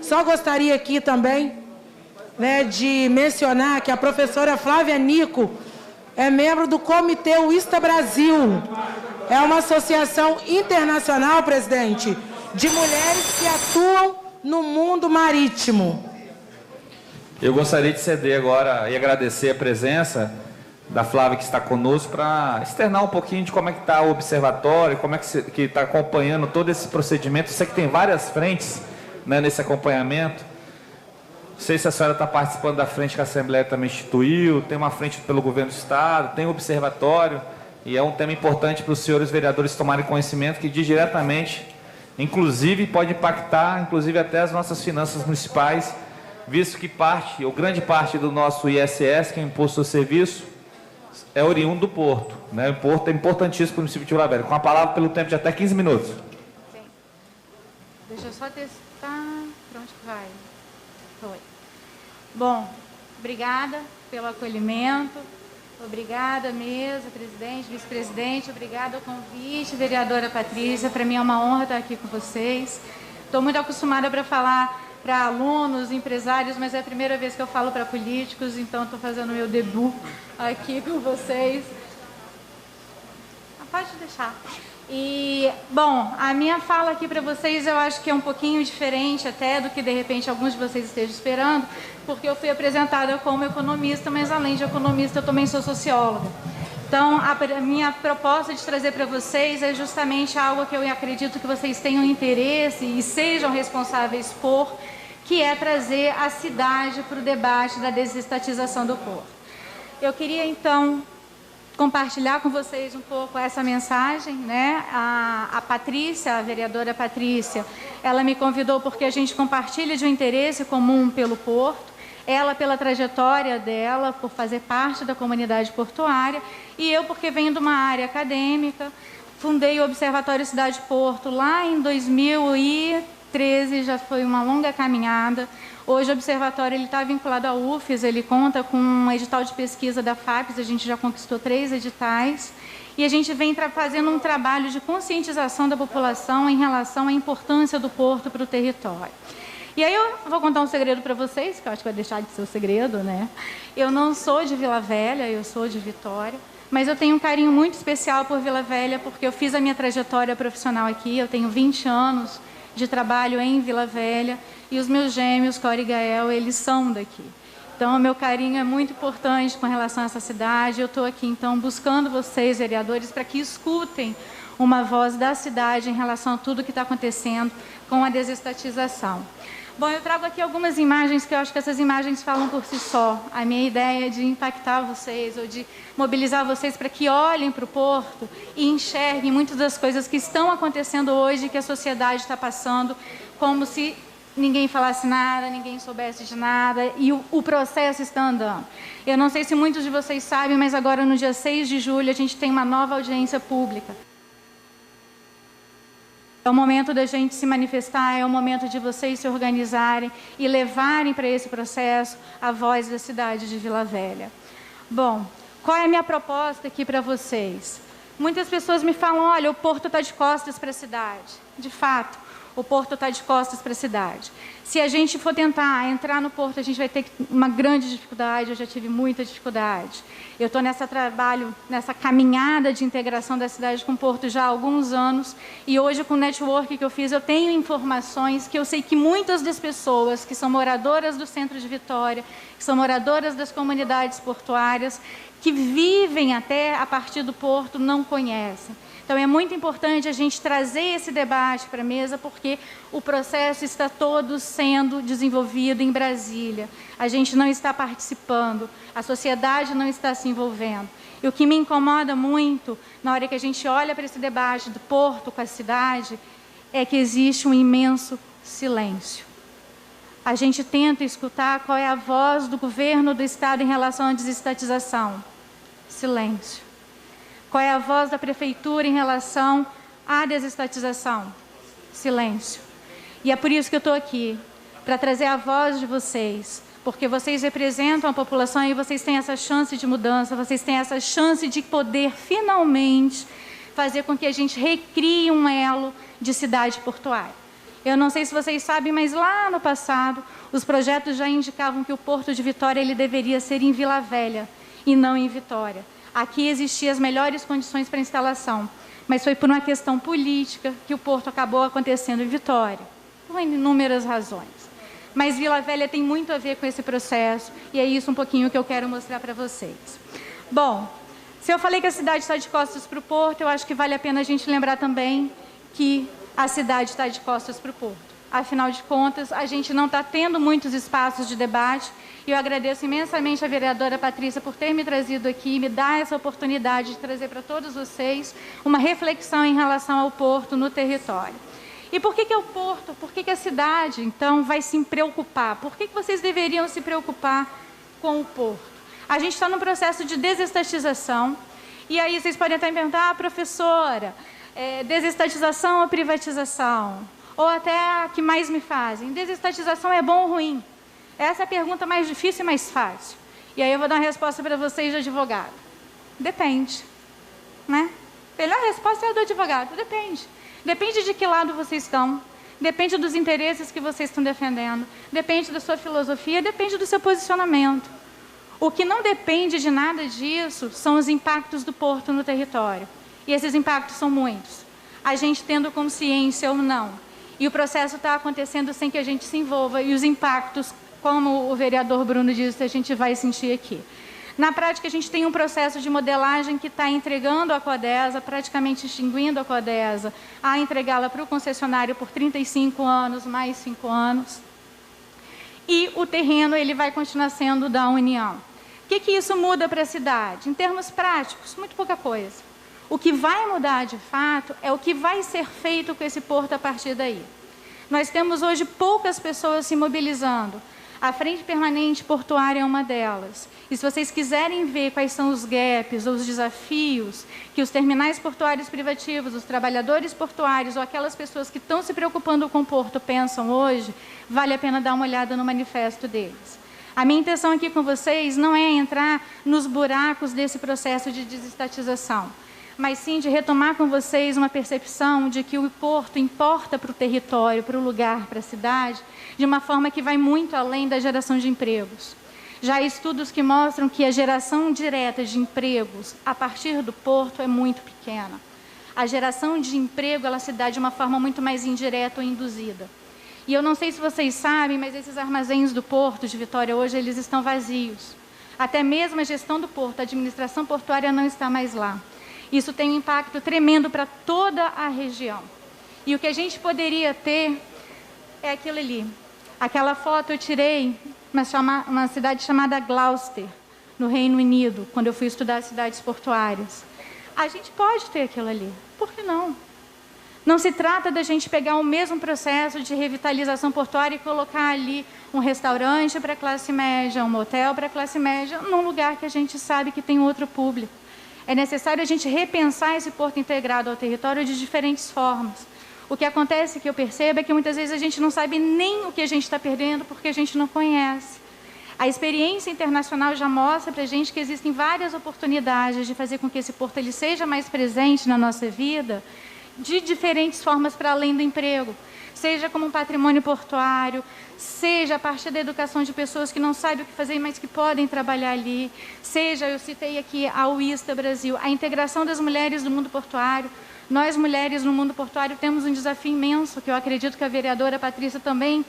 Só gostaria aqui também, né, de mencionar que a professora Flávia Nico é membro do Comitê UISTA Brasil. É uma associação internacional, presidente, de mulheres que atuam no mundo marítimo. Eu gostaria de ceder agora e agradecer a presença da Flávia, que está conosco, para externar um pouquinho de como é que está o observatório, como é que está acompanhando todo esse procedimento. Eu sei que tem várias frentes, né, nesse acompanhamento. Não sei se a senhora está participando da frente que a Assembleia também instituiu, tem uma frente pelo Governo do Estado, tem o observatório, e é um tema importante para os senhores vereadores tomarem conhecimento, que diz diretamente, inclusive pode impactar, inclusive até as nossas finanças municipais, visto que parte, ou grande parte do nosso ISS, que é o Imposto ao Serviço, é oriundo do Porto, né? O Porto é importantíssimo para o município de Vila Velha. Com a palavra pelo tempo de até 15 minutos. Sim. Deixa eu só testar para onde vai. Foi. Bom, obrigada pelo acolhimento, obrigada mesa, presidente, vice-presidente, obrigada ao convite, vereadora Patrícia. Para mim é uma honra estar aqui com vocês. Estou muito acostumada para falar para alunos, empresários, mas é a primeira vez que eu falo para políticos, então estou fazendo meu debut aqui com vocês. Pode deixar. E, bom, a minha fala aqui para vocês eu acho que é um pouquinho diferente até do que, de repente, alguns de vocês estejam esperando, porque eu fui apresentada como economista, mas além de economista eu também sou socióloga. Então, a minha proposta de trazer para vocês é justamente algo que eu acredito que vocês tenham interesse e sejam responsáveis por, que é trazer a cidade para o debate da desestatização do Porto. Eu queria, então, compartilhar com vocês um pouco essa mensagem, né? A Patrícia, a vereadora Patrícia, ela me convidou porque a gente compartilha de um interesse comum pelo Porto, ela pela trajetória dela, por fazer parte da comunidade portuária, e eu porque venho de uma área acadêmica. Fundei o Observatório Cidade Porto lá em 2013, já foi uma longa caminhada. Hoje o observatório está vinculado ao UFES, ele conta com um edital de pesquisa da FAPES, a gente já conquistou 3 editais, e a gente vem fazendo um trabalho de conscientização da população em relação à importância do porto para o território. E aí eu vou contar um segredo para vocês, que eu acho que vai deixar de ser um segredo, né? Eu não sou de Vila Velha, eu sou de Vitória, mas eu tenho um carinho muito especial por Vila Velha, porque eu fiz a minha trajetória profissional aqui, eu tenho 20 anos de trabalho em Vila Velha, e os meus gêmeos, Cora e Gael, eles são daqui. Então, o meu carinho é muito importante com relação a essa cidade. Eu estou aqui, então, buscando vocês, vereadores, para que escutem uma voz da cidade em relação a tudo que está acontecendo com a desestatização. Bom, eu trago aqui algumas imagens que eu acho que essas imagens falam por si só. A minha ideia é de impactar vocês, ou de mobilizar vocês para que olhem para o Porto e enxerguem muitas das coisas que estão acontecendo hoje, que a sociedade está passando, como se ninguém falasse nada, ninguém soubesse de nada, e o processo está andando. Eu não sei se muitos de vocês sabem, mas agora no dia 6 de julho a gente tem uma nova audiência pública. É o momento da gente se manifestar, é o momento de vocês se organizarem e levarem para esse processo a voz da cidade de Vila Velha. Bom, qual é a minha proposta aqui para vocês? Muitas pessoas me falam, olha, o Porto está de costas para a cidade. De fato, o Porto está de costas para a cidade. Se a gente for tentar entrar no Porto, a gente vai ter uma grande dificuldade, eu já tive muita dificuldade. Eu estou nessa caminhada de integração da cidade com o Porto já há alguns anos, e hoje com o network que eu fiz, eu tenho informações que eu sei que muitas das pessoas que são moradoras do centro de Vitória, que são moradoras das comunidades portuárias, que vivem até a partir do Porto, não conhecem. Então, é muito importante a gente trazer esse debate para a mesa, porque o processo está todo sendo desenvolvido em Brasília. A gente não está participando, a sociedade não está se envolvendo. E o que me incomoda muito, na hora que a gente olha para esse debate do Porto com a cidade, é que existe um imenso silêncio. A gente tenta escutar qual é a voz do governo do Estado em relação à desestatização. Silêncio. Qual é a voz da prefeitura em relação à desestatização? Silêncio. E é por isso que eu estou aqui, para trazer a voz de vocês, porque vocês representam a população e vocês têm essa chance de mudança, vocês têm essa chance de poder finalmente fazer com que a gente recrie um elo de cidade portuária. Eu não sei se vocês sabem, mas lá no passado, os projetos já indicavam que o Porto de Vitória ele deveria ser em Vila Velha e não em Vitória. Aqui existiam as melhores condições para instalação, mas foi por uma questão política que o Porto acabou acontecendo em Vitória, por inúmeras razões. Mas Vila Velha tem muito a ver com esse processo, e é isso um pouquinho que eu quero mostrar para vocês. Bom, se eu falei que a cidade está de costas para o Porto, eu acho que vale a pena a gente lembrar também que a cidade está de costas para o Porto. Afinal de contas, a gente não está tendo muitos espaços de debate, e eu agradeço imensamente a vereadora Patrícia por ter me trazido aqui e me dar essa oportunidade de trazer para todos vocês uma reflexão em relação ao Porto no território. E por que é o Porto? Por que a cidade, então, vai se preocupar? Por que vocês deveriam se preocupar com o Porto? A gente está num processo de desestatização, e aí vocês podem até me perguntar, professora, desestatização ou privatização? Ou até a que mais me fazem, desestatização é bom ou ruim? Essa é a pergunta mais difícil e mais fácil. E aí eu vou dar uma resposta para vocês de advogado. Depende, né? A melhor resposta é a do advogado, depende. Depende de que lado vocês estão, depende dos interesses que vocês estão defendendo, depende da sua filosofia, depende do seu posicionamento. O que não depende de nada disso são os impactos do Porto no território. E esses impactos são muitos. A gente tendo consciência ou não. E o processo está acontecendo sem que a gente se envolva. E os impactos, como o vereador Bruno disse, a gente vai sentir aqui. Na prática, a gente tem um processo de modelagem que está entregando a Codesa, praticamente extinguindo a Codesa, a entregá-la para o concessionário por 35 anos, mais 5 anos. E o terreno ele vai continuar sendo da União. O que isso muda para a cidade? Em termos práticos, muito pouca coisa. O que vai mudar, de fato, é o que vai ser feito com esse porto a partir daí. Nós temos hoje poucas pessoas se mobilizando. A Frente Permanente Portuária é uma delas. E se vocês quiserem ver quais são os gaps ou os desafios que os terminais portuários privativos, os trabalhadores portuários ou aquelas pessoas que estão se preocupando com o porto pensam hoje, vale a pena dar uma olhada no manifesto deles. A minha intenção aqui com vocês não é entrar nos buracos desse processo de desestatização, mas sim de retomar com vocês uma percepção de que o porto importa para o território, para o lugar, para a cidade, de uma forma que vai muito além da geração de empregos. Já há estudos que mostram que a geração direta de empregos a partir do porto é muito pequena. A geração de emprego ela se dá de uma forma muito mais indireta ou induzida. E eu não sei se vocês sabem, mas esses armazéns do Porto de Vitória hoje eles estão vazios. Até mesmo a gestão do porto, a administração portuária não está mais lá. Isso tem um impacto tremendo para toda a região. E o que a gente poderia ter é aquilo ali. Aquela foto eu tirei uma cidade chamada Gloucester, no Reino Unido, quando eu fui estudar cidades portuárias. A gente pode ter aquilo ali. Por que não? Não se trata da gente pegar o mesmo processo de revitalização portuária e colocar ali um restaurante para a classe média, um motel para a classe média, num lugar que a gente sabe que tem outro público. É necessário a gente repensar esse porto integrado ao território de diferentes formas. O que acontece, que eu percebo, é que muitas vezes a gente não sabe nem o que a gente está perdendo porque a gente não conhece. A experiência internacional já mostra para a gente que existem várias oportunidades de fazer com que esse porto ele seja mais presente na nossa vida, de diferentes formas para além do emprego. Seja como um patrimônio portuário, seja a partir da educação de pessoas que não sabem o que fazer, mas que podem trabalhar ali, seja, eu citei aqui a UISTA Brasil, a integração das mulheres do mundo portuário. Nós, mulheres no mundo portuário, temos um desafio imenso, que eu acredito que a vereadora Patrícia também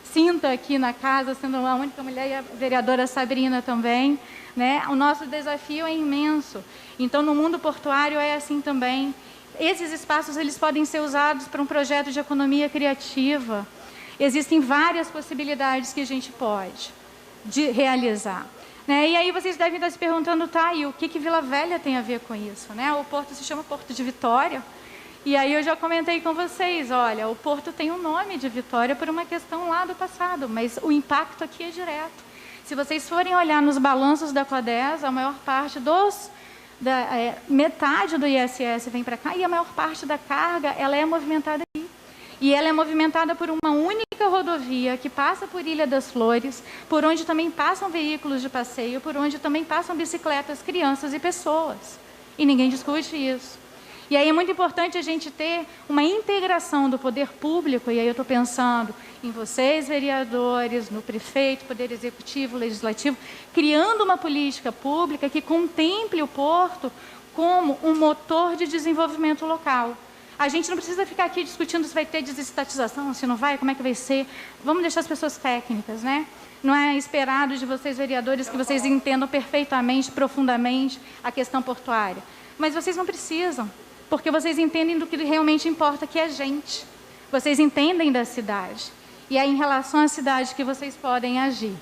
sinta aqui na casa, sendo a única mulher, e a vereadora Sabrina também, né? O nosso desafio é imenso. Então, no mundo portuário é assim também. Esses espaços eles podem ser usados para um projeto de economia criativa. Existem várias possibilidades que a gente pode realizar. Né? E aí vocês devem estar se perguntando, tá, e o que Vila Velha tem a ver com isso? Né? O porto se chama Porto de Vitória. E aí eu já comentei com vocês, olha, o porto tem o nome de Vitória por uma questão lá do passado, mas o impacto aqui é direto. Se vocês forem olhar nos balanços da Codesa, a maior parte metade do ISS vem para cá e a maior parte da carga ela é movimentada aqui. E ela é movimentada por uma única rodovia que passa por Ilha das Flores, por onde também passam veículos de passeio, por onde também passam bicicletas, crianças e pessoas. E ninguém discute isso. E aí é muito importante a gente ter uma integração do poder público, e aí eu estou pensando em vocês, vereadores, no prefeito, poder executivo, legislativo, criando uma política pública que contemple o porto como um motor de desenvolvimento local. A gente não precisa ficar aqui discutindo se vai ter desestatização, se não vai, como é que vai ser. Vamos deixar as pessoas técnicas, né? Não é esperado de vocês, vereadores, que vocês entendam perfeitamente, profundamente a questão portuária. Mas vocês não precisam, porque vocês entendem do que realmente importa, que é a gente. Vocês entendem da cidade. E é em relação à cidade que vocês podem agir.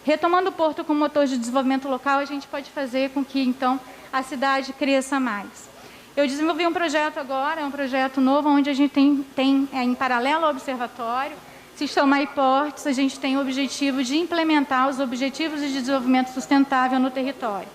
Retomando o porto como motor de desenvolvimento local, a gente pode fazer com que, então, a cidade cresça mais. Eu desenvolvi um projeto agora, é um projeto novo, onde a gente tem em paralelo ao observatório, se chama iPortos, a gente tem o objetivo de implementar os objetivos de desenvolvimento sustentável no território,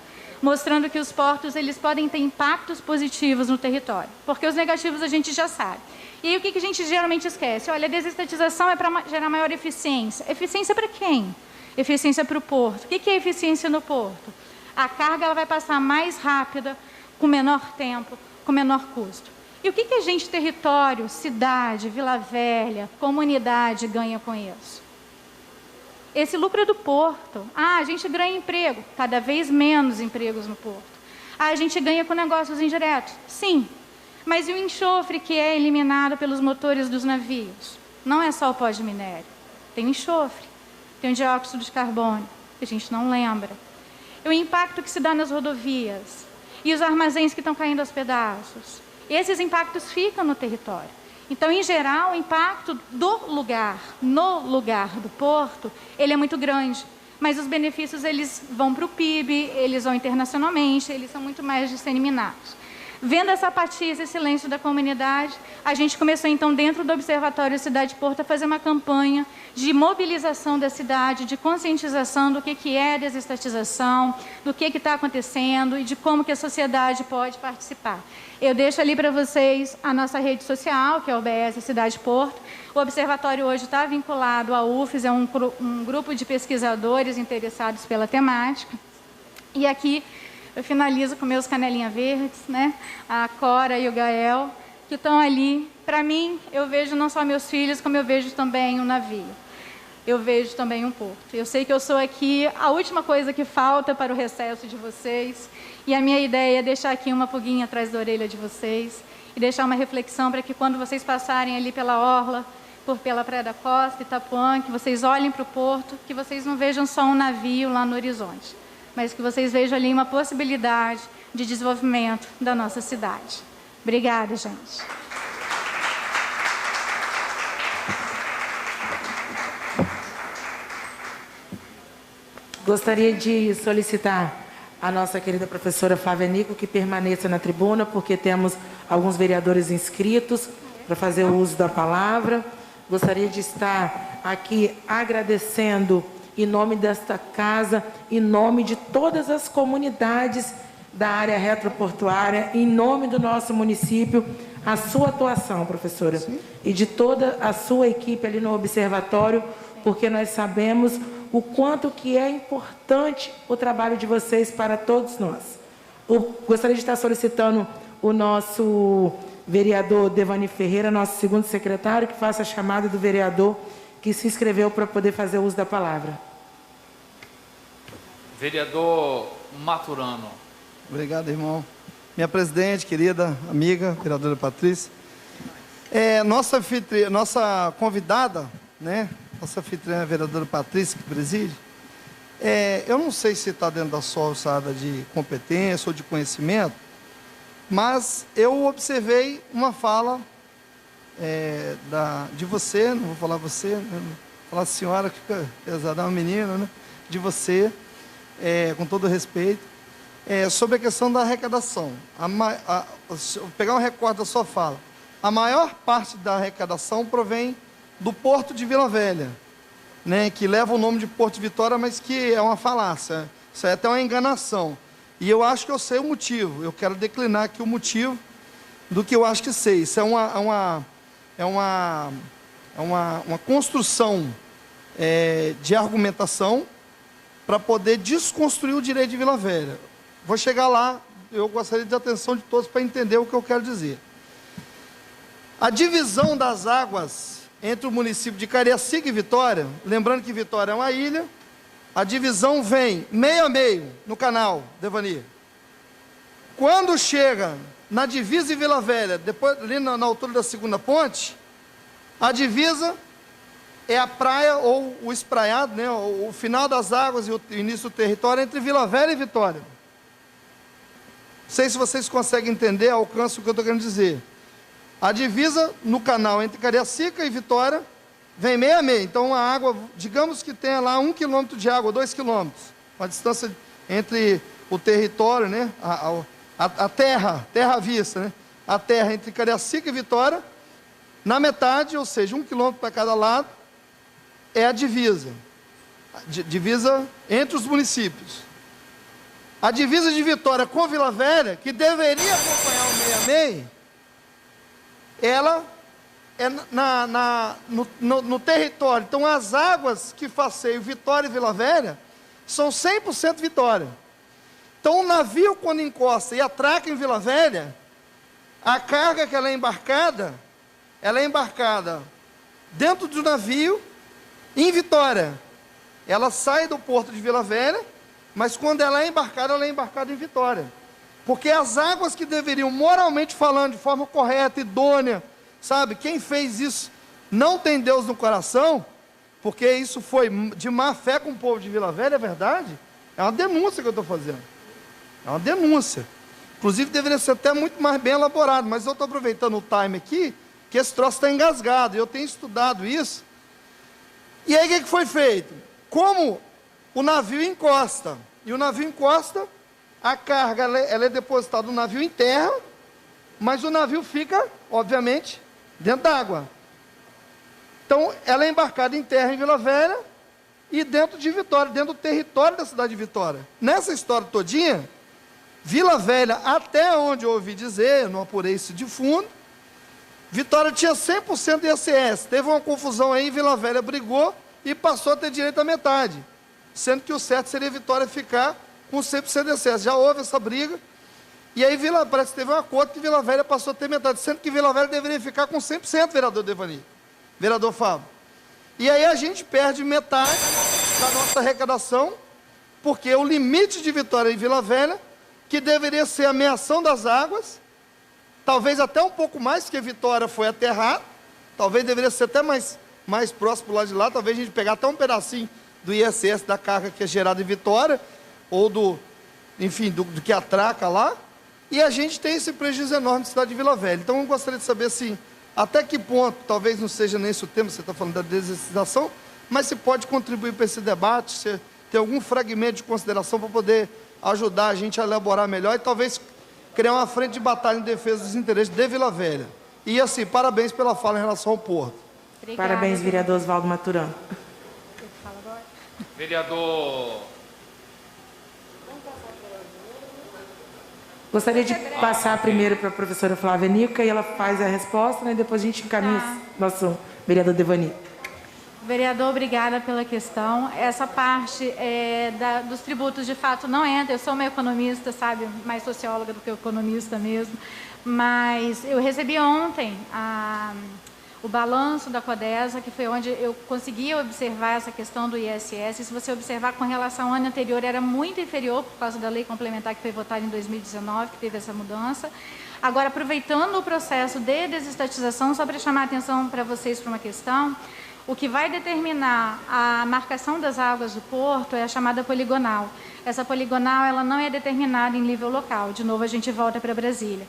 mostrando que os portos eles podem ter impactos positivos no território, porque os negativos a gente já sabe. E aí o que a gente geralmente esquece? Olha, a desestatização é para gerar maior eficiência. Eficiência para quem? Eficiência para o porto. O que é eficiência no porto? A carga ela vai passar mais rápida, com menor tempo, com menor custo. E o que a gente, território, cidade, Vila Velha, comunidade, ganha com isso? Esse lucro é do porto. A gente ganha emprego, cada vez menos empregos no porto. A gente ganha com negócios indiretos. Sim, mas e o enxofre que é eliminado pelos motores dos navios? Não é só o pó de minério. Tem o enxofre, tem o dióxido de carbono, que a gente não lembra. E o impacto que se dá nas rodovias. E os armazéns que estão caindo aos pedaços. Esses impactos ficam no território. Então, em geral, o impacto do lugar, no lugar do porto, ele é muito grande. Mas os benefícios, eles vão para o PIB, eles vão internacionalmente, eles são muito mais disseminados. Vendo essa apatia, esse silêncio da comunidade, a gente começou, então, dentro do Observatório Cidade Porto, a fazer uma campanha de mobilização da cidade, de conscientização do que é desestatização, do que está acontecendo e de como que a sociedade pode participar. Eu deixo ali para vocês a nossa rede social, que é o OBS Cidade Porto. O observatório hoje está vinculado à UFES, é um grupo de pesquisadores interessados pela temática. E aqui eu finalizo com meus canelinha verdes, né? A Cora e o Gael, que estão ali. Para mim, eu vejo não só meus filhos, como eu vejo também um navio. Eu vejo também um porto. Eu sei que eu sou aqui a última coisa que falta para o recesso de vocês. E a minha ideia é deixar aqui uma pulguinha atrás da orelha de vocês e deixar uma reflexão para que quando vocês passarem ali pela orla, pela Praia da Costa, Itapuã, que vocês olhem para o porto, que vocês não vejam só um navio lá no horizonte, mas que vocês vejam ali uma possibilidade de desenvolvimento da nossa cidade. Obrigada, gente. Gostaria de solicitar a nossa querida professora Flávia Nico que permaneça na tribuna, porque temos alguns vereadores inscritos para fazer o uso da palavra. Gostaria de estar aqui agradecendo em nome desta casa, em nome de todas as comunidades da área retroportuária, em nome do nosso município, a sua atuação, professora. Sim. E de toda a sua equipe ali no observatório, porque nós sabemos o quanto que é importante o trabalho de vocês para todos nós. Gostaria de estar solicitando o nosso vereador Devani Ferreira, nosso segundo secretário, que faça a chamada do vereador que se inscreveu para poder fazer o uso da palavra. Vereador Maturano. Obrigado, irmão. Minha presidente, querida amiga, vereadora Patrícia. Nossa convidada, né? Nossa anfitriã, a vereadora Patrícia, que preside. Eu não sei se está dentro da sua alçada de competência ou de conhecimento, mas eu observei uma fala de você, não vou falar você, vou falar senhora, que fica pesada, uma menina, né? De você, com todo respeito, sobre a questão da arrecadação. Se eu pegar um recorte da sua fala, a maior parte da arrecadação provém do Porto de Vila Velha, né, que leva o nome de Porto de Vitória, mas que é uma falácia, isso é até uma enganação. E eu acho que eu sei o motivo, eu quero declinar aqui o motivo do que eu acho que sei. Isso é uma construção de argumentação para poder desconstruir o direito de Vila Velha. Vou chegar lá eu gostaria de atenção de todos para entender o que eu quero dizer. A divisão das águas entre o município de Cariacica e Vitória, lembrando que Vitória é uma ilha, a divisão vem meio a meio no canal, Devani. Quando chega na divisa de Vila Velha, depois ali na altura da segunda ponte, a divisa é a praia ou o espraiado, né, o final das águas e o início do território entre Vila Velha e Vitória. Não sei se vocês conseguem entender, alcance o que eu estou querendo dizer. A divisa no canal entre Cariacica e Vitória vem meio a meio. Então a água, digamos que tenha lá 1 quilômetro de água, 2 quilômetros. Uma distância entre o território, né, a terra à vista, né, a terra entre Cariacica e Vitória, na metade, ou seja, 1 quilômetro para cada lado, é a divisa. Divisa entre os municípios. A divisa de Vitória com Vila Velha, que deveria acompanhar o meio a meio, ela é no território. Então, as águas que passeiam Vitória e Vila Velha são 100% Vitória. Então, o navio, quando encosta e atraca em Vila Velha, a carga que ela é embarcada dentro do navio em Vitória. Ela sai do porto de Vila Velha, mas quando ela é embarcada em Vitória. Porque as águas que deveriam, moralmente falando, de forma correta, idônea, sabe, quem fez isso não tem Deus no coração, porque isso foi de má fé com o povo de Vila Velha, é verdade? É uma denúncia que eu estou fazendo. É uma denúncia. Inclusive deveria ser até muito mais bem elaborado, mas eu estou aproveitando o time aqui, que esse troço está engasgado, e eu tenho estudado isso. E aí o que foi feito? Como o navio encosta, e o navio encosta, a carga ela é depositada no navio em terra, mas o navio fica, obviamente, dentro da água. Então, ela é embarcada em terra em Vila Velha e dentro de Vitória, dentro do território da cidade de Vitória. Nessa história todinha, Vila Velha, até onde eu ouvi dizer, não apurei isso de fundo, Vitória tinha 100% de ICS. Teve uma confusão aí, Vila Velha brigou e passou a ter direito à metade. Sendo que o certo seria Vitória ficar com 100% de ICS. Já houve essa briga. E aí parece que teve um acordo que Vila Velha passou a ter metade. Sendo que Vila Velha deveria ficar com 100%, vereador Devani. Vereador Fábio. E aí a gente perde metade da nossa arrecadação, porque o limite de Vitória em Vila Velha, que deveria ser a meação das águas, talvez até um pouco mais, porque Vitória foi aterrado, talvez deveria ser até mais próximo lá de lá, talvez a gente pegar até um pedacinho do ISS da carga que é gerada em Vitória, ou do que atraca lá, e a gente tem esse prejuízo enorme na cidade de Vila Velha. Então eu gostaria de saber assim, até que ponto, talvez não seja nesse o tema, você está falando da desestatização, mas se pode contribuir para esse debate, se tem algum fragmento de consideração para poder ajudar a gente a elaborar melhor e talvez criar uma frente de batalha em defesa dos interesses de Vila Velha. E assim, parabéns pela fala em relação ao porto. Obrigada. Parabéns, vereador Oswaldo Maturano. Vereador... Gostaria de passar primeiro para a professora Flávia Nico, e ela faz a resposta, né, e depois a gente encaminha nosso vereador Devani. Vereador, obrigada pela questão. Essa parte dos tributos, de fato, não entra. Eu sou uma economista, sabe, mais socióloga do que economista mesmo, mas eu recebi ontem o balanço da Codesa, que foi onde eu consegui observar essa questão do ISS. E se você observar, com relação ao ano anterior, era muito inferior por causa da lei complementar que foi votada em 2019, que teve essa mudança. Agora, aproveitando o processo de desestatização, só para chamar a atenção para vocês para uma questão, o que vai determinar a marcação das águas do porto é a chamada poligonal. Essa poligonal ela não é determinada em nível local. De novo, a gente volta para Brasília.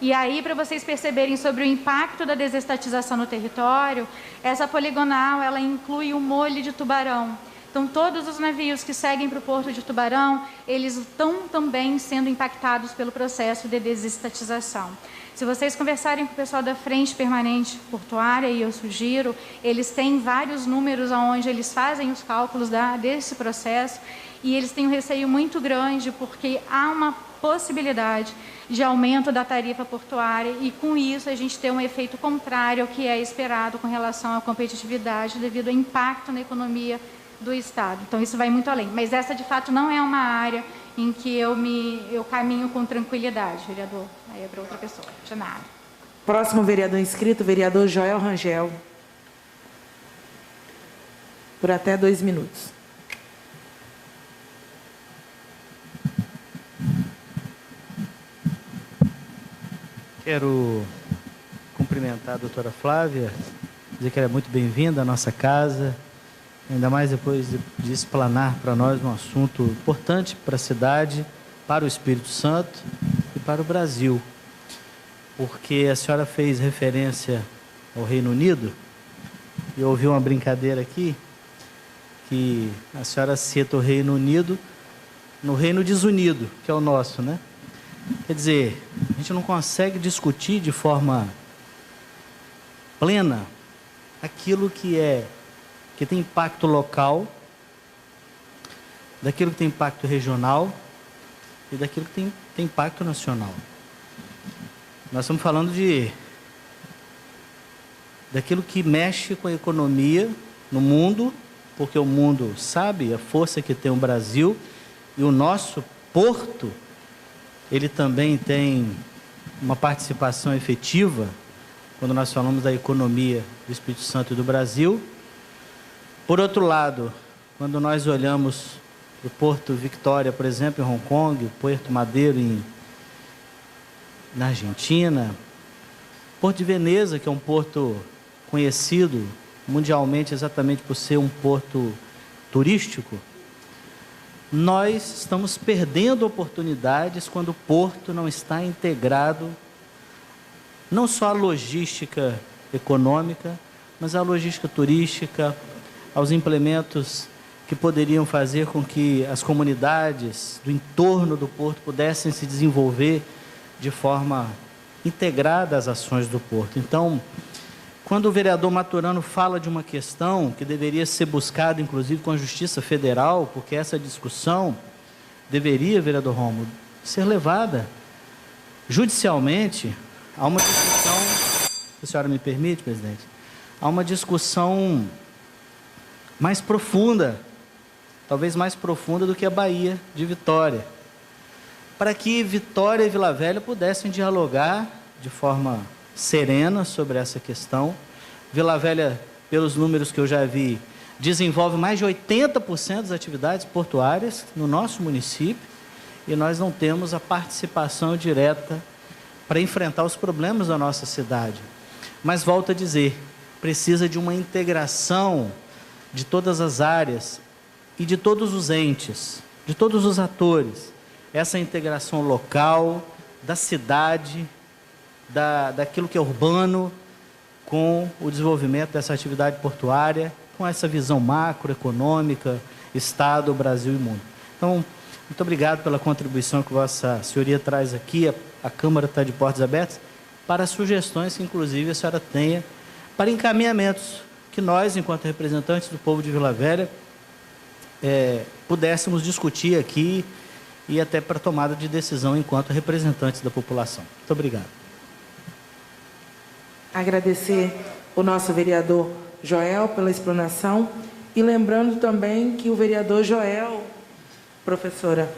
E aí, para vocês perceberem sobre o impacto da desestatização no território, essa poligonal ela inclui o molho de Tubarão. Então, todos os navios que seguem para o porto de Tubarão, eles estão também sendo impactados pelo processo de desestatização. Se vocês conversarem com o pessoal da Frente Permanente Portuária, e eu sugiro, eles têm vários números onde eles fazem os cálculos desse processo, e eles têm um receio muito grande, porque há uma possibilidade de aumento da tarifa portuária, e com isso a gente tem um efeito contrário ao que é esperado com relação à competitividade, devido ao impacto na economia do Estado. Então, isso vai muito além. Mas essa, de fato, não é uma área em que eu caminho com tranquilidade, vereador. Aí é para outra pessoa, de nada. Próximo vereador inscrito, vereador Joel Rangel. Por até 2 minutos. Quero cumprimentar a doutora Flávia, dizer que ela é muito bem-vinda à nossa casa, ainda mais depois de explanar para nós um assunto importante para a cidade, para o Espírito Santo e para o Brasil. Porque a senhora fez referência ao Reino Unido, e eu ouvi uma brincadeira aqui, que a senhora cita o Reino Unido no Reino Desunido, que é o nosso, né? Quer dizer, a gente não consegue discutir de forma plena aquilo que tem impacto local, daquilo que tem impacto regional e daquilo que tem impacto nacional. Nós estamos falando daquilo que mexe com a economia no mundo, porque o mundo sabe a força que tem o Brasil, e o nosso porto, ele também tem uma participação efetiva quando nós falamos da economia do Espírito Santo e do Brasil. Por outro lado, quando nós olhamos o Porto Victoria, por exemplo, em Hong Kong, o Puerto Madeiro na Argentina, Porto de Veneza, que é um porto conhecido mundialmente exatamente por ser um porto turístico, nós estamos perdendo oportunidades quando o porto não está integrado, não só à logística econômica, mas à logística turística, aos implementos que poderiam fazer com que as comunidades do entorno do porto pudessem se desenvolver de forma integrada às ações do porto. Então, quando o vereador Maturano fala de uma questão que deveria ser buscada, inclusive, com a Justiça Federal, porque essa discussão deveria, vereador Rômulo, ser levada judicialmente, há uma discussão, se a senhora me permite, presidente, há uma discussão mais profunda, talvez mais profunda do que a Bahia de Vitória, para que Vitória e Vila Velha pudessem dialogar de forma serena sobre essa questão. Vila Velha, pelos números que eu já vi, desenvolve mais de 80% das atividades portuárias no nosso município, e nós não temos a participação direta para enfrentar os problemas da nossa cidade. Mas volto a dizer, precisa de uma integração de todas as áreas e de todos os entes, de todos os atores. Essa integração local, da cidade, daquilo que é urbano, com o desenvolvimento dessa atividade portuária, com essa visão macroeconômica, Estado, Brasil e mundo. Então, muito obrigado pela contribuição que Vossa Senhoria traz aqui. A Câmara está de portas abertas para sugestões que, inclusive, a senhora tenha para encaminhamentos que nós, enquanto representantes do povo de Vila Velha, pudéssemos discutir aqui e até para tomada de decisão enquanto representantes da população. Muito obrigado. Agradecer o nosso vereador Joel pela explanação, e lembrando também que o vereador Joel, professora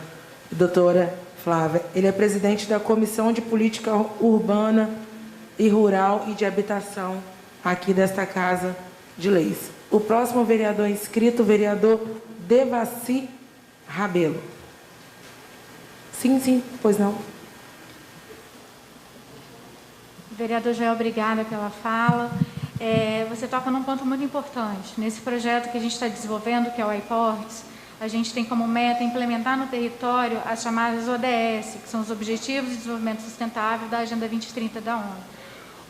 e doutora Flávia, ele é presidente da Comissão de Política Urbana e Rural e de Habitação aqui desta Casa de Leis. O próximo vereador inscrito, o vereador Devaci Rabelo. Sim, pois não. Vereador Joel, obrigada pela fala. Você toca num ponto muito importante. Nesse projeto que a gente está desenvolvendo, que é o iPorts, a gente tem como meta implementar no território as chamadas ODS, que são os Objetivos de Desenvolvimento Sustentável da Agenda 2030 da ONU.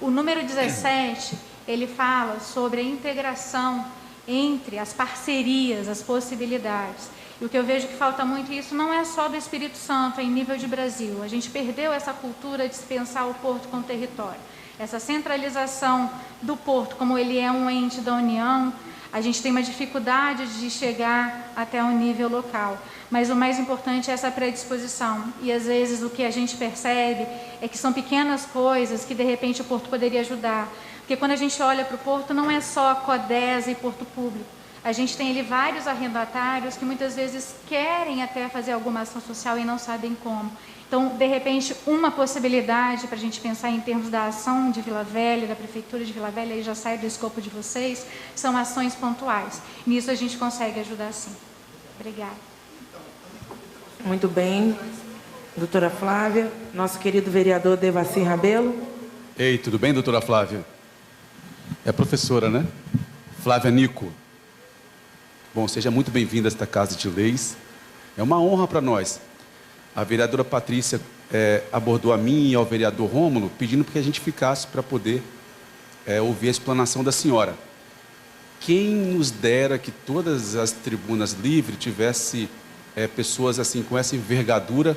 O número 17, ele fala sobre a integração entre as parcerias, as possibilidades. E o que eu vejo que falta muito, e isso não é só do Espírito Santo, é em nível de Brasil. A gente perdeu essa cultura de se pensar o porto com o território. Essa centralização do porto, como ele é um ente da União, a gente tem uma dificuldade de chegar até o nível local. Mas o mais importante é essa predisposição. E às vezes o que a gente percebe é que são pequenas coisas que de repente o porto poderia ajudar. Porque quando a gente olha para o porto, não é só a Codesa e Porto Público. A gente tem ali vários arrendatários que muitas vezes querem até fazer alguma ação social e não sabem como. Então, de repente, uma possibilidade para a gente pensar em termos da ação de Vila Velha, da Prefeitura de Vila Velha, aí já sai do escopo de vocês, são ações pontuais. Nisso a gente consegue ajudar sim. Obrigada. Muito bem. Doutora Flávia, nosso querido vereador Devacir Rabelo. Ei, tudo bem, doutora Flávia? É professora, né? Flávia Nico. Bom, seja muito bem-vinda a esta Casa de Leis. É uma honra para nós. A vereadora Patrícia abordou a mim e ao vereador Rômulo, pedindo que a gente ficasse para poder ouvir a explanação da senhora. Quem nos dera que todas as tribunas livres tivesse pessoas assim com essa envergadura,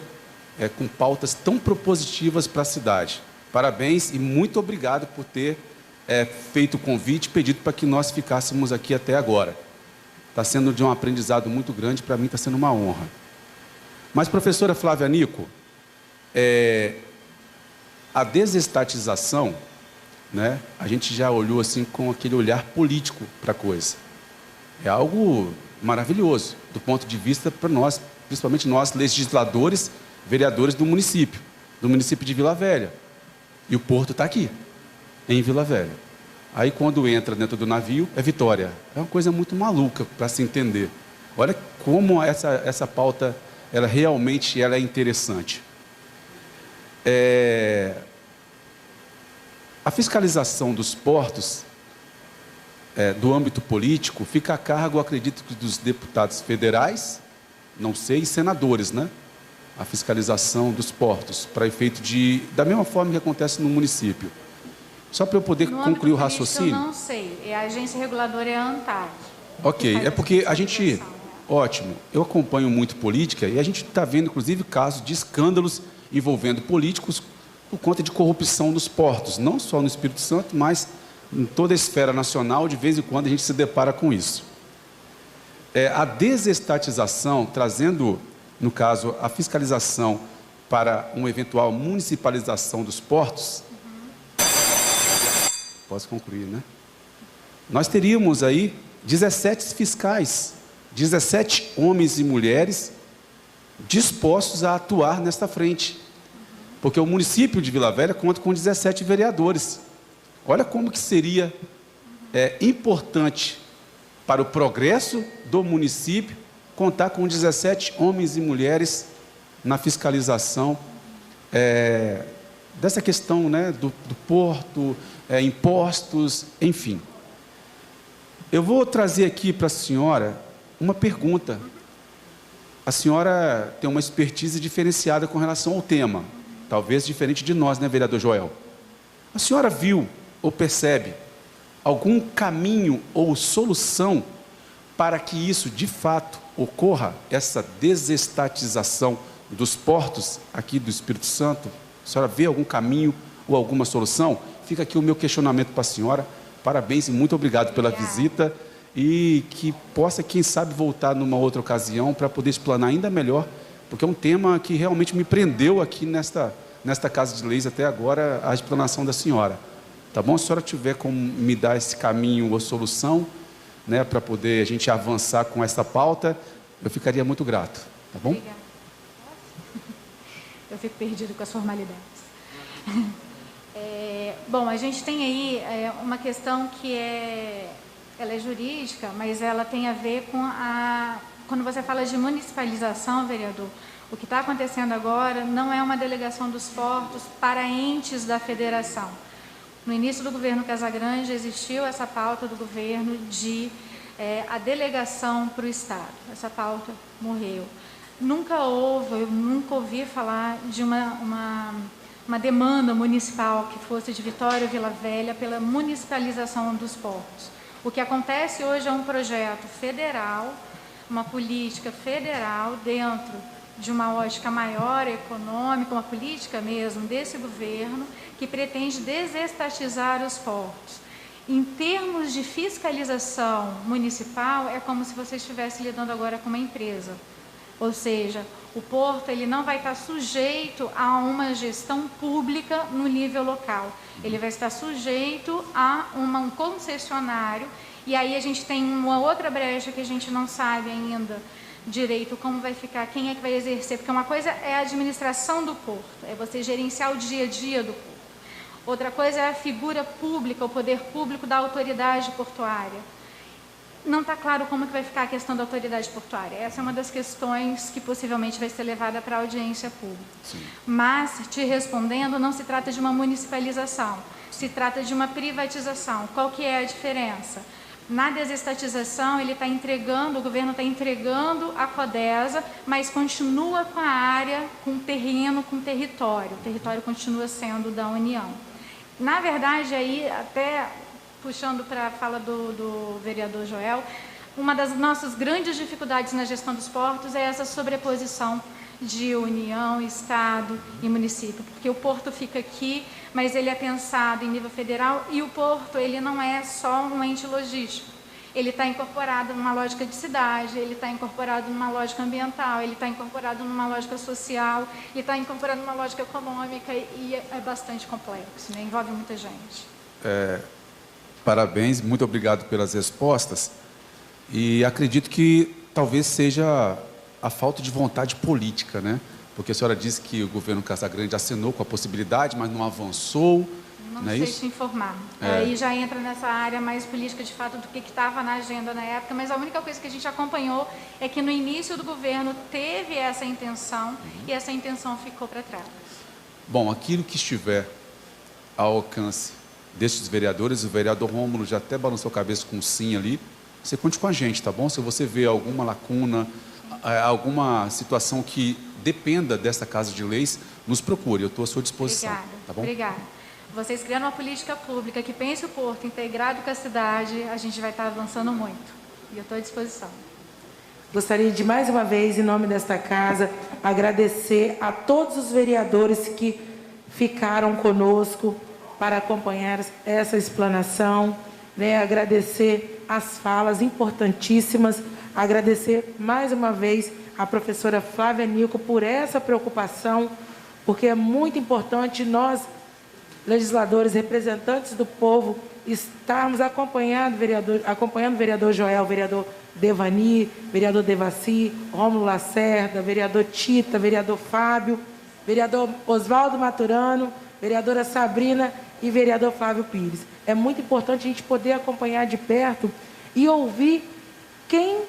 com pautas tão propositivas para a cidade. Parabéns e muito obrigado por ter feito o convite e pedido para que nós ficássemos aqui até agora. Está sendo de um aprendizado muito grande, para mim está sendo uma honra. Mas, professora Flávia Nico, a desestatização, né, a gente já olhou assim com aquele olhar político para a coisa. É algo maravilhoso, do ponto de vista para nós, principalmente nós, legisladores, vereadores do município de Vila Velha. E o porto está aqui, em Vila Velha. Aí, quando entra dentro do navio, é Vitória. É uma coisa muito maluca para se entender. Olha como essa pauta... ela realmente é interessante. A fiscalização dos portos, do âmbito político, fica a cargo, acredito, dos deputados federais, não sei, e senadores, né? A fiscalização dos portos, para efeito da mesma forma que acontece no município. Só para eu poder concluir o raciocínio. Eu não sei, a agência reguladora é a ANTAD. Ok, é porque a gente... Ótimo. Eu acompanho muito política e a gente está vendo, inclusive, casos de escândalos envolvendo políticos por conta de corrupção nos portos, não só no Espírito Santo, mas em toda a esfera nacional, de vez em quando a gente se depara com isso. A desestatização, trazendo, no caso, a fiscalização para uma eventual municipalização dos portos... Posso concluir, né? Nós teríamos aí 17 fiscais, 17 homens e mulheres dispostos a atuar nesta frente. Porque o município de Vila Velha conta com 17 vereadores. Olha como que seria importante para o progresso do município contar com 17 homens e mulheres na fiscalização dessa questão, né, do porto, impostos, enfim. Eu vou trazer aqui para a senhora uma pergunta. A senhora tem uma expertise diferenciada com relação ao tema, talvez diferente de nós, né, vereador Joel? A senhora viu ou percebe algum caminho ou solução para que isso, de fato, ocorra, essa desestatização dos portos aqui do Espírito Santo? A senhora vê algum caminho ou alguma solução? Fica aqui o meu questionamento para a senhora. Parabéns e muito obrigado pela visita e que possa, quem sabe, voltar numa outra ocasião para poder explanar ainda melhor, porque é um tema que realmente me prendeu aqui nesta Casa de Leis até agora, a explanação da senhora. Tá bom? Se a senhora tiver como me dar esse caminho ou solução, né, para poder a gente avançar com essa pauta, eu ficaria muito grato. Tá bom? Obrigada. Eu fico perdido com as formalidades. Bom, a gente tem aí uma questão que ela é jurídica, mas ela tem a ver com quando você fala de municipalização, vereador, o que está acontecendo agora não é uma delegação dos portos para entes da federação. No início do governo Casagrande existiu essa pauta do governo de a delegação para o Estado. Essa pauta morreu. Nunca ouvi falar de uma demanda municipal que fosse de Vitória ou Vila Velha pela municipalização dos portos. O que acontece hoje é um projeto federal, uma política federal dentro de uma ótica maior, econômica, uma política mesmo desse governo que pretende desestatizar os portos. Em termos de fiscalização municipal, é como se você estivesse lidando agora com uma empresa. Ou seja, o porto ele não vai estar sujeito a uma gestão pública no nível local. Ele vai estar sujeito a um concessionário E aí a gente tem uma outra brecha que a gente não sabe ainda direito como vai ficar, quem é que vai exercer, porque uma coisa é a administração do porto, é você gerenciar o dia a dia do porto. Outra coisa é a figura pública, o poder público da autoridade portuária. Não está claro como que vai ficar a questão da autoridade portuária. Essa é uma das questões que possivelmente vai ser levada para a audiência pública. Sim. Mas, te respondendo, não se trata de uma municipalização, se trata de uma privatização. Qual que é a diferença? Na desestatização, ele está entregando, o governo está entregando a Codesa, mas continua com a área, com o terreno, com o território continua sendo da União. Na verdade, aí, até puxando para a fala do vereador Joel, uma das nossas grandes dificuldades na gestão dos portos é essa sobreposição de União, Estado e município, porque o porto fica aqui, mas ele é pensado em nível federal e o porto ele não é só um ente logístico, ele está incorporado numa lógica de cidade, ele está incorporado numa lógica ambiental, ele está incorporado numa lógica social, ele está incorporado numa lógica econômica e é bastante complexo, né? Envolve muita gente. Parabéns, muito obrigado pelas respostas. E acredito que talvez seja a falta de vontade política, né? Porque a senhora disse que o governo Casagrande assinou com a possibilidade, mas não avançou. Não sei te informar. Aí já entra nessa área mais política, de fato, do que estava na agenda na época, mas a única coisa que a gente acompanhou é que no início do governo teve essa intenção e essa intenção ficou para trás. Bom, aquilo que estiver ao alcance destes vereadores, o vereador Rômulo já até balançou a cabeça com sim ali, você conte com a gente, tá bom? Se você vê alguma lacuna, alguma situação que dependa dessa Casa de Leis, nos procure, eu estou à sua disposição. Obrigada, tá bom? Obrigada. Vocês criando uma política pública que pense o porto integrado com a cidade, a gente vai estar avançando muito. E eu estou à disposição. Gostaria de, mais uma vez, em nome desta casa, agradecer a todos os vereadores que ficaram conosco para acompanhar essa explanação, né? Agradecer as falas importantíssimas, agradecer mais uma vez a professora Flávia Nico por essa preocupação, porque é muito importante nós, legisladores, representantes do povo, estarmos acompanhando o vereador Joel, vereador Devani, vereador Devaci, Rômulo Lacerda, vereador Tita, vereador Fábio, vereador Oswaldo Maturano, vereadora Sabrina e vereador Flávio Pires. É muito importante a gente poder acompanhar de perto e ouvir quem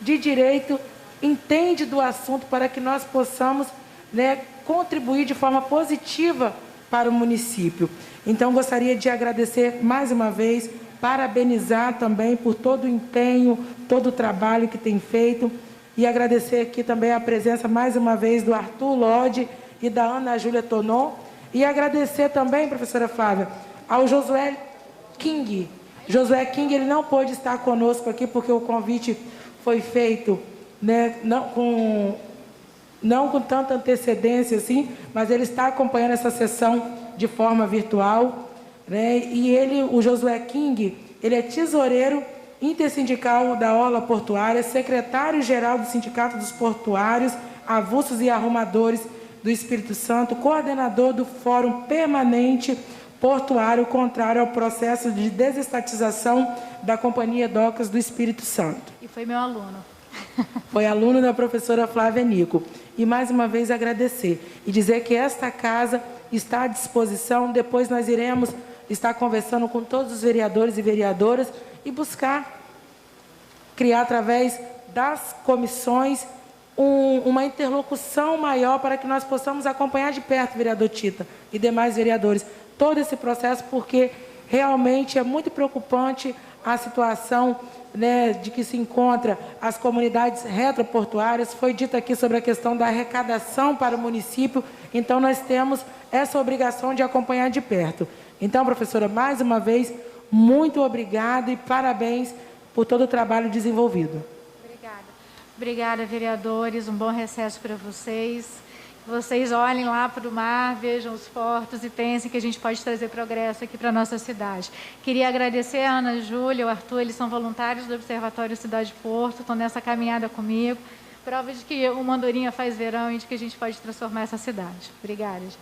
de direito entende do assunto para que nós possamos, né, contribuir de forma positiva para o município. Então, gostaria de agradecer mais uma vez, parabenizar também por todo o empenho, todo o trabalho que tem feito e agradecer aqui também a presença mais uma vez do Arthur Lodi e da Ana Júlia Tonon e agradecer também, professora Flávia, ao Josué King. Josué King, ele não pôde estar conosco aqui porque o convite foi feito, né, não com tanta antecedência assim, mas ele está acompanhando essa sessão de forma virtual, né? E ele, o Josué King, ele é tesoureiro intersindical da Orla Portuária, secretário-geral do Sindicato dos Portuários, Avulsos e Arrumadores do Espírito Santo, coordenador do Fórum Permanente Portuário contrário ao processo de desestatização da Companhia Docas do Espírito Santo. E foi meu aluno. Foi aluno da professora Flávia Nico. E mais uma vez agradecer e dizer que esta casa está à disposição. Depois nós iremos estar conversando com todos os vereadores e vereadoras e buscar criar através das comissões uma interlocução maior para que nós possamos acompanhar de perto, vereador Tita e demais vereadores, todo esse processo, porque realmente é muito preocupante a situação, né, de que se encontra as comunidades retroportuárias. Foi dito aqui sobre a questão da arrecadação para o município, então nós temos essa obrigação de acompanhar de perto. Então, professora, mais uma vez, muito obrigada e parabéns por todo o trabalho desenvolvido. Obrigada. Obrigada, vereadores, um bom recesso para vocês. Vocês olhem lá para o mar, vejam os portos e pensem que a gente pode trazer progresso aqui para a nossa cidade. Queria agradecer a Ana Júlia, o Arthur, eles são voluntários do Observatório Cidade Porto, estão nessa caminhada comigo. Prova de que uma andorinha faz verão e de que a gente pode transformar essa cidade. Obrigada, gente.